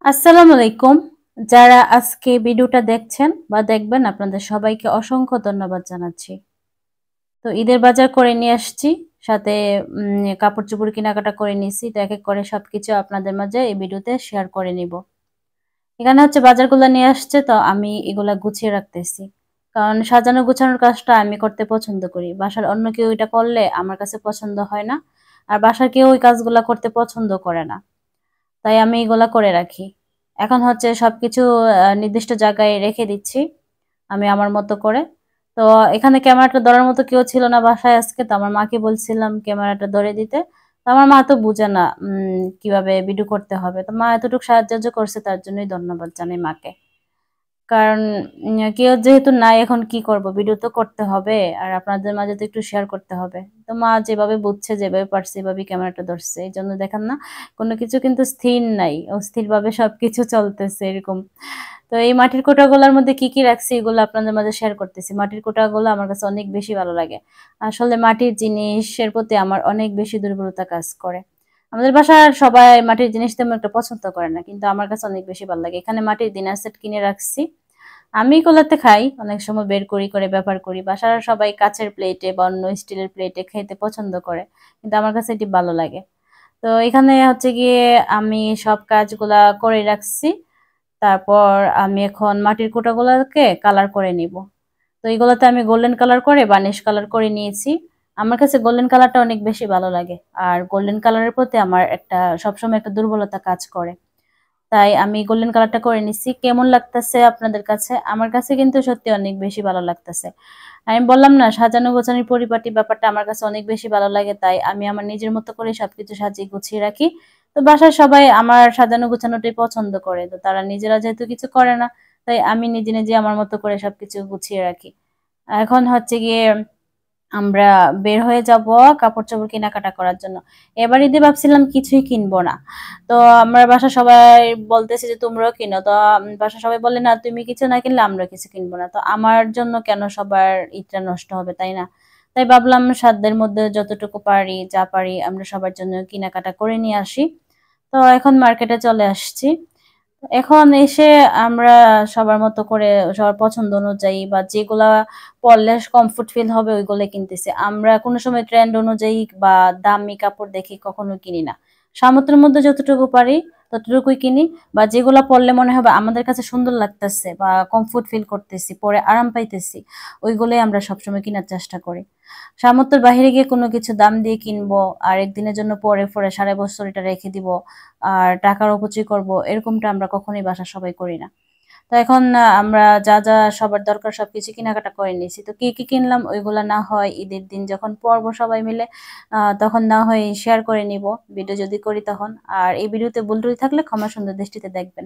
আসসালামু আলাইকুম। যারা আজকে ভিডিওটা দেখছেন বা দেখবেন আপনাদের সবাইকে অসংখ্য ধন্যবাদ জানাচ্ছি। তো ঈদের বাজার করে নিয়ে আসছি। সাথে কাপড়-চোপড় কেনাকাটা করে নিয়েছি। তো এক করে সবকিছু আপনাদের মাঝে এই ভিডিওতে শেয়ার করে নিব। এখানে হচ্ছে বাজারগুলা নিয়ে আসছে তো আমি এগুলা গুছিয়ে রাখতেছি। কারণ সাজানো গোছানোর কাজটা আমি করতে পছন্দ করি। বাসার অন্য কেউ এটা করলে আমার কাছে পছন্দ হয় না। আর বাসার কেউ ওই কাজগুলা করতে পছন্দ করে না। তাই আমি এগুলা করে রাখি। এখন হচ্ছে সবকিছু নির্দিষ্ট জায়গায় রেখে দিচ্ছি আমি আমার মতো করে। তো এখানে ক্যামেরাটা ধরার মতো কেউ ছিল না বাসায় আজকে। তো আমার মাকে বলছিলাম ক্যামেরাটা ধরে দিতে। তো আমার মা তো বুঝে না কিভাবে ভিডিও করতে হবে। তো মা এতটুকু সাহায্য করছে তার জন্যই ধন্যবাদ জানাই মাকে। কারণ কেউ যেহেতু নাই এখন কি করব? ভিডিও তো করতে হবে। আর আপনাদের মাঝে তো একটু শেয়ার করতে হবে। তো মা যেভাবে বুঝছে, যেভাবে পারছে এভাবেই ক্যামেরাটা ধরছে। এইজন্য দেখেন না কোন কিছু কিন্তু স্থির নাই। অস্থিরভাবে সবকিছু চলতেছে এরকম। তো এই মাটির কোটাগুলোর মধ্যে কি রাখছি এগুলো আপনাদের মাঝে শেয়ার করতেছি। মাটির কোটাগুলো আমার কাছে অনেক বেশি ভালো লাগে। আসলে মাটির জিনিসের প্রতি আমার অনেক বেশি দুর্বলতা কাজ করে। আমাদের বাসার সবাই মাটির জিনিস তেমন একটা পছন্দ করে না। কিন্তু আমার কাছে অনেক বেশি ভালো লাগে। এখানে মাটির ডিনার সেট কিনে রাখছি। আমি এগুলাতে খাই। অনেক সময় বের করি করে ব্যবহার করি। বাসার সবাই কাঁচের প্লেটে বা অন্য স্টিলের প্লেটে খেতে পছন্দ করে। কিন্তু আমার কাছে এটি ভালো লাগে। তো এখানে হচ্ছে গিয়ে আমি সব কাজগুলা করে রাখছি। তারপর আমি এখন মাটির কুটাগুলোকে কালার করে নিব। তো এগুলোতে আমি গোল্ডেন কালার করে বার্নিশ কালার করে নিয়েছি। আমার কাছে গোল্ডেন কালারটা অনেক বেশি ভালো লাগে। আর গোল্ডেন কালারের প্রতি আমার একটা সবসময় একটা দুর্বলতা কাজ করে। তাই আমি গোল্ডেন কালারটা করে নিচ্ছি। কেমন লাগতেছে আপনাদের কাছে? আমার কাছে কিন্তু সত্যি অনেক বেশি ভালো লাগতেছে। আমি বললাম না সাজানো গোছানোর পরিপাটি ব্যাপারটা আমার কাছে অনেক বেশি ভালো লাগে। তাই আমি আমার নিজের মতো করে সবকিছু সাজিয়ে গুছিয়ে রাখি। তো বাসার সবাই আমার সাজানো গোছানোটাই পছন্দ করে। তো তারা নিজেরা যেহেতু কিছু করে না, তাই আমি নিজে, নিজে আমার মতো করে সবকিছু গুছিয়ে রাখি। এখন হচ্ছে গিয়ে আমরা বের হয়ে যাব কাপড়-চোপড় কেনাকাটা করার জন্য। এবার ঈদে ভাবছিলাম কিছুই কিনবো না। তো আমার বাসার সবাই বলতেছে যে, "তোমরাও কিনো।" তো বাসার সবাই বলে, "না, তুমি কিছু না কিনলে আমরা কিছু কিনবো না।" তো আমার জন্য কেন সবার ঈদটা নষ্ট হবে, তাই না? তাই ভাবলাম সাধ্যের মধ্যে যতটুকু পারি, যা পারি আমরা সবার জন্য কেনাকাটা করে নিয়ে আসি। তো এখন মার্কেটে চলে আসছি। এখন এসে আমরা সবার মতো করে সবার পছন্দ অনুযায়ী বা যেগুলা পরলে কমফোর্ট ফিল হবে ওইগুলো কিনতেছি। আমরা কোনো সময় ট্রেন্ড অনুযায়ী বা দামি কাপড় দেখে কখনো কিনি না। সামর্থ্যের মধ্যে যতটুকু পারি ততটুকুই কিনি বা যেগুলা পরলে মনে হবে আমাদের কাছে সুন্দর লাগতেছে বা কমফোর্ট ফিল করতেছি, পরে আরাম পাইতেছি, ওইগুলোই আমরা সবসময় কেনার চেষ্টা করি। সামর্থ্যের বাহিরে গিয়ে কোনো কিছু দাম দিয়ে কিনবো আর একদিনের জন্য পরে সারা বছর এটা রেখে দিব আর টাকার অপচয় করব এরকমটা আমরা কখনোই বাসার সবাই করি না। তো এখন আমরা যা সবার দরকার সবকিছু কেনাকাটা করে নিয়েছি। তো কি কিনলাম ওইগুলা না হয় ঈদের দিন যখন পড়বো সবাই মিলে তখন না হয় শেয়ার করে নিব। ভিডিও যদি করি তখন। আর এই ভিডিওতে ভুল ত্রুটি থাকলে ক্ষমা সুন্দর দৃষ্টিতে দেখবেন।